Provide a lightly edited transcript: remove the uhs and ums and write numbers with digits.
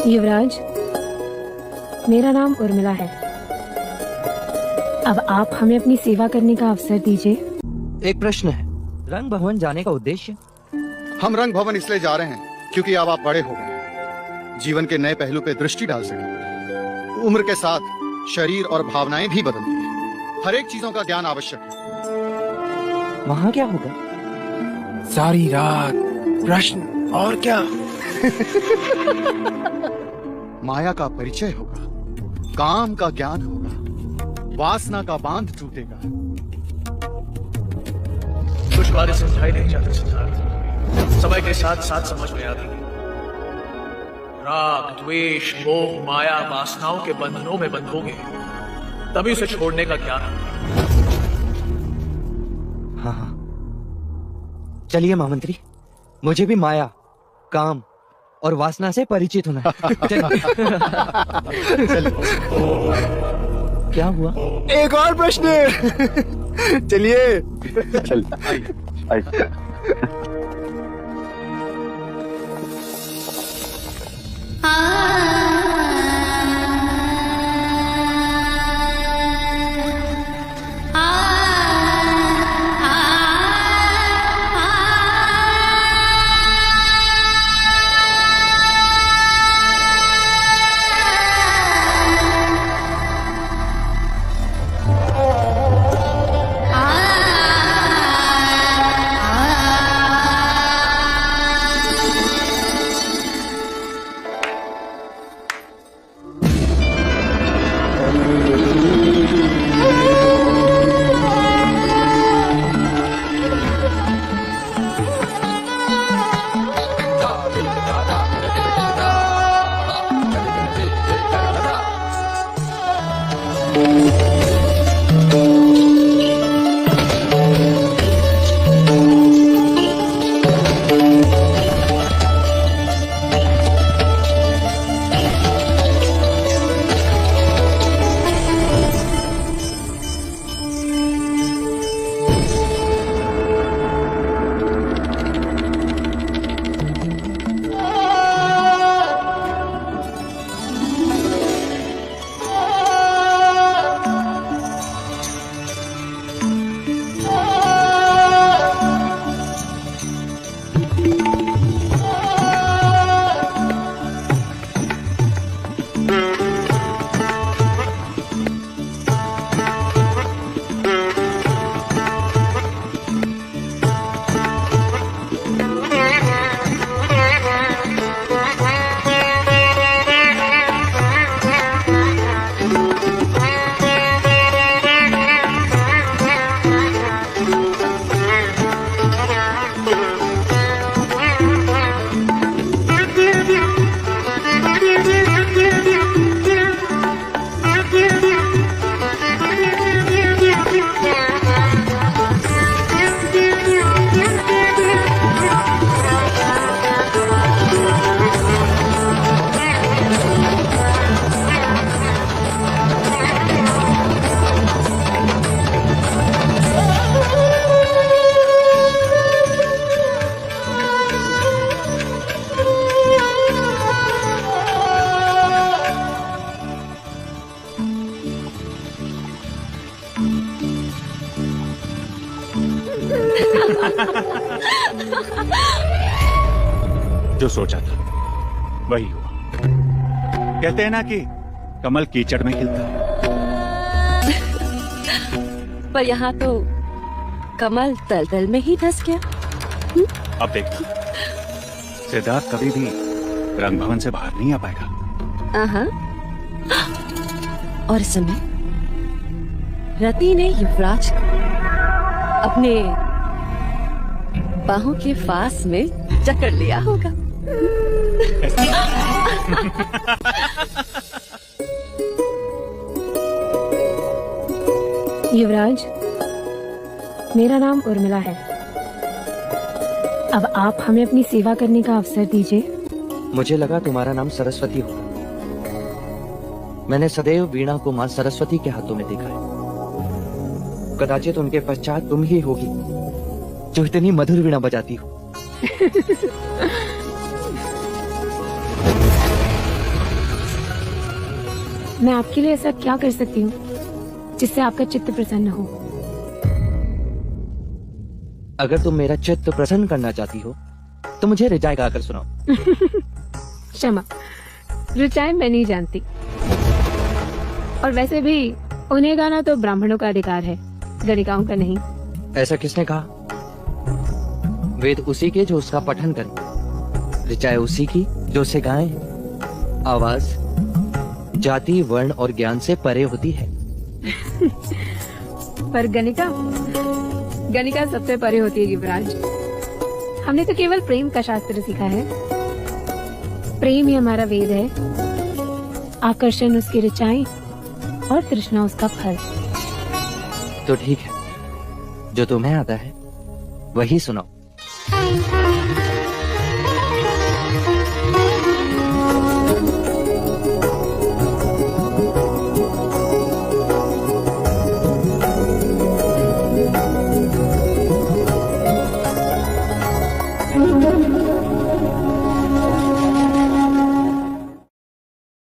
युवराज, मेरा नाम उर्मिला है। अब आप हमें अपनी सेवा करने का अवसर दीजिए। एक प्रश्न है, रंग भवन जाने का उद्देश्य? हम रंग भवन इसलिए जा रहे हैं क्योंकि अब आप बड़े हो गए, जीवन के नए पहलू पे दृष्टि डाल सके। उम्र के साथ शरीर और भावनाएं भी बदलती हैं। हर एक चीजों का ज्ञान आवश्यक है। वहाँ क्या होगा? सारी रात प्रश्न और क्या। माया का परिचय होगा, काम का ज्ञान होगा, वासना का बांध टूटेगा। कुछ बातें समझाई नहीं जाती सिद्धार्थ, समय के साथ साथ समझ में आती। राग, द्वेष, मोह, माया, वासनाओं के बंधनों में बंधोगे तभी उसे छोड़ने का ज्ञान। हाँ हाँ, चलिए महामंत्री, मुझे भी माया, काम और वासना से परिचित होना है। क्या हुआ? एक और प्रश्न। चलिए चल। जो सोचा था वही हुआ। कहते हैं ना कि कमल कीचड़ में खिलता है। पर यहाँ तो कमल दलदल में ही धंस गया। अब देखना, सिद्धार्थ कभी भी रंग भवन से बाहर नहीं आ पाएगा। और इस समय रति ने युवराज को अपने बाहों के पास में जकड़ लिया होगा। युवराज, मेरा नाम उर्मिला है। अब आप हमें अपनी सेवा करने का अवसर दीजिए। मुझे लगा तुम्हारा नाम सरस्वती होगा। मैंने सदैव वीणा को मां सरस्वती के हाथों में देखा है। कदाचित उनके पश्चात तुम ही होगी जो इतनी मधुर वीणा बजाती हो। मैं आपके लिए ऐसा क्या कर सकती हूँ जिससे आपका चित्त प्रसन्न हो? अगर तुम मेरा चित्त प्रसन्न करना चाहती हो तो मुझे रिचाई गाकर सुनाओ। क्षमा, रिचाई मैं नहीं जानती। और वैसे भी उन्हें गाना तो ब्राह्मणों का अधिकार है, गणिकाओं का नहीं। ऐसा किसने कहा? वेद उसी के जो उसका पठन करें, रिचाई उसी की जो उसे गाएं। आवाज जाति, वर्ण और ज्ञान से परे होती है। पर गणिका सबसे परे होती है युवराज। हमने तो केवल प्रेम का शास्त्र सीखा है। प्रेम ही हमारा वेद है, आकर्षण उसकी रिचाई और तृष्णा उसका फल। तो ठीक है, जो तुम्हें आता है वही सुनाओ।